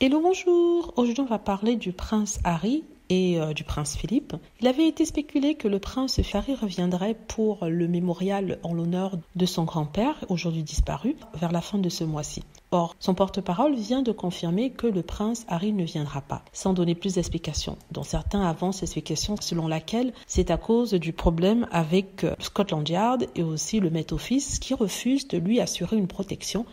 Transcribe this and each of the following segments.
Hello, bonjour. Aujourd'hui, on va parler du prince Harry et du prince Philippe. Il avait été spéculé que le prince Harry reviendrait pour le mémorial en l'honneur de son grand-père, aujourd'hui disparu, vers la fin de ce mois-ci. Or, son porte-parole vient de confirmer que le prince Harry ne viendra pas, sans donner plus d'explications, dont certains avancent l'explication selon laquelle c'est à cause du problème avec Scotland Yard et aussi le Met Office qui refuse de lui assurer une protection,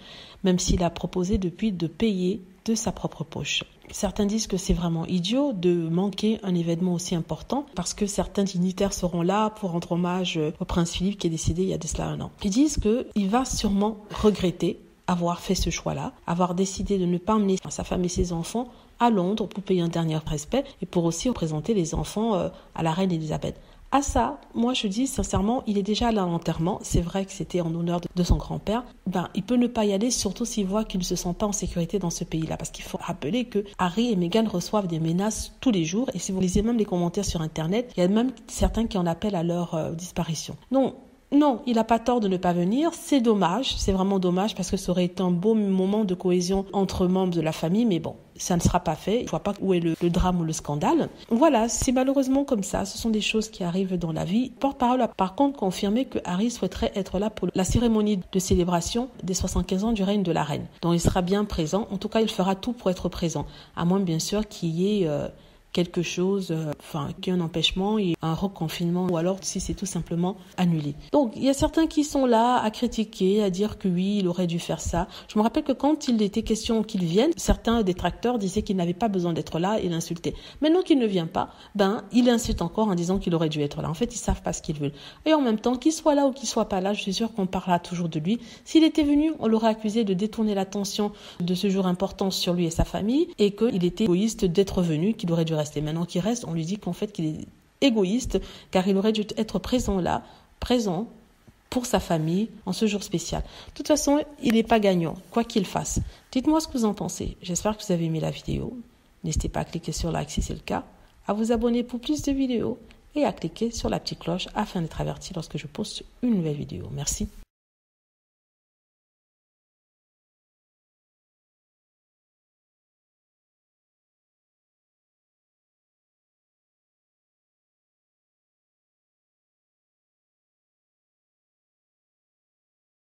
même s'il a proposé depuis de payer de sa propre poche. Certains disent que c'est vraiment idiot de manquer un événement aussi important parce que certains dignitaires seront là pour rendre hommage au prince Philippe qui est décédé il y a de cela un an. Ils disent qu'il va sûrement regretter avoir fait ce choix-là, avoir décidé de ne pas emmener sa femme et ses enfants à Londres pour payer un dernier respect et pour aussi représenter les enfants à la reine Elisabeth. À ça, moi je dis sincèrement, il est déjà allé à l'enterrement, c'est vrai que c'était en honneur de son grand-père, il peut ne pas y aller, surtout s'il voit qu'il ne se sent pas en sécurité dans ce pays-là, parce qu'il faut rappeler que Harry et Meghan reçoivent des menaces tous les jours, et si vous lisez même les commentaires sur Internet, il y a même certains qui en appellent à leur disparition. Non, il n'a pas tort de ne pas venir. C'est dommage, c'est vraiment dommage parce que ça aurait été un beau moment de cohésion entre membres de la famille, mais bon, ça ne sera pas fait. Je ne vois pas où est le drame ou le scandale. Voilà, c'est malheureusement comme ça. Ce sont des choses qui arrivent dans la vie. Porte-parole a par contre confirmé que Harry souhaiterait être là pour la cérémonie de célébration des 75 ans du règne de la reine. Donc il sera bien présent. En tout cas, il fera tout pour être présent. À moins bien sûr qu'il y ait quelque chose, qu'il y ait un empêchement et un reconfinement, ou alors si c'est tout simplement annulé. Donc, il y a certains qui sont là à critiquer, à dire que oui, il aurait dû faire ça. Je me rappelle que quand il était question qu'il vienne, certains détracteurs disaient qu'il n'avait pas besoin d'être là et l'insultaient. Maintenant qu'il ne vient pas, il insulte encore en disant qu'il aurait dû être là. En fait, ils savent pas ce qu'ils veulent. Et en même temps, qu'il soit là ou qu'il soit pas là, je suis sûre qu'on parlera toujours de lui. S'il était venu, on l'aurait accusé de détourner l'attention de ce jour important sur lui et sa famille et qu'il était égoïste d'être venu, qu'il aurait dû rester. Maintenant qu'il reste, on lui dit qu'en fait qu'il est égoïste car il aurait dû être présent là, présent pour sa famille en ce jour spécial. De toute façon, il n'est pas gagnant, quoi qu'il fasse. Dites-moi ce que vous en pensez. J'espère que vous avez aimé la vidéo. N'hésitez pas à cliquer sur like si c'est le cas, à vous abonner pour plus de vidéos et à cliquer sur la petite cloche afin d'être averti lorsque je poste une nouvelle vidéo. Merci.